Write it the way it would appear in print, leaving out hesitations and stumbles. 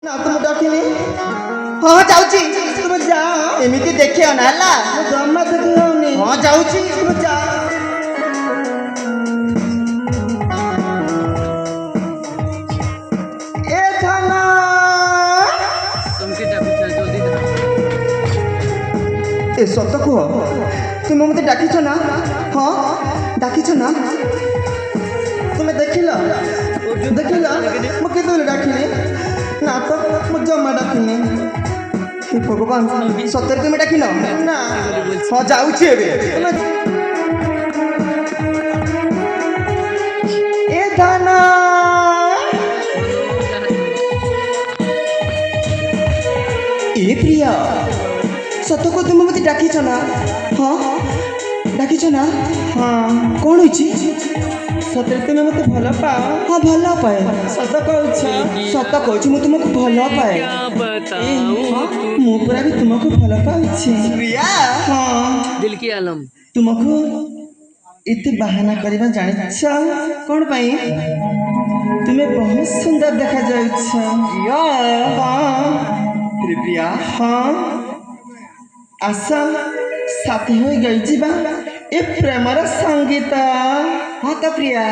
ନା ତୁମ ଡାକିନି। ହଁ ଯାଉଛି ତୁମେ ଯାଅ। ଏମିତି ଦେଖିବ ନା ହେଲା। ଜମା ଦେଖି ହଉନି। ହଁ ଯାଉଛି ତୁମେ ଯାଅ। ଏ ଥାନା ଏ ସତ କୁହ, ତୁମେ ମୋତେ ଡାକିଛ ନା? ହଁ ଡାକିଛ ନା? ତୁମେ ଦେଖିଲ ଦେଖିଲ ମୁଁ କେତେବେଳେ ଡାକିନି? ନା ତ ମୁଁ ଜମା ଡାକିନି। ହେ ଭଗବାନ, ସତରେ ତୁମେ ଡାକିନ? ନା। ହଁ ଯାଉଛି ଏବେ। ଏ ଥାନା ଏ ପ୍ରିୟା, ସତ କୁହ ତୁମେ ମୋତେ ଡାକିଛ ନା? ହଁ ଡାକିଛ ନା? ହଁ କ'ଣ ହେଇଛି? ସତରେ ତୁମେ ମୋତେ ଭଲ ପାଅ? ହଁ ଭଲ ପାଏ। ସତ କହୁଛ? ସତ କହୁଛି, ମୁଁ ତୁମକୁ ଭଲ ପାଏ। ମୁଁ ପୁରା ବି ତୁମକୁ ଭଲ ପାଉଛି ପ୍ରିୟା। ହଁ दिल की आलम ତୁମକୁ ଏତେ ବାହାନା କରିବା ଜାଣିଛ କ'ଣ ପାଇଁ? ତୁମେ ବହୁତ ସୁନ୍ଦର ଦେଖାଯାଉଛ। ହଁ ପ୍ରିୟା, ହଁ ଆସ ସାଥୀ ହୋଇ ଗାଇଯିବା ଏ ପ୍ରେମର ସଙ୍ଗୀତ। ହଁ ତ ପ୍ରିୟା।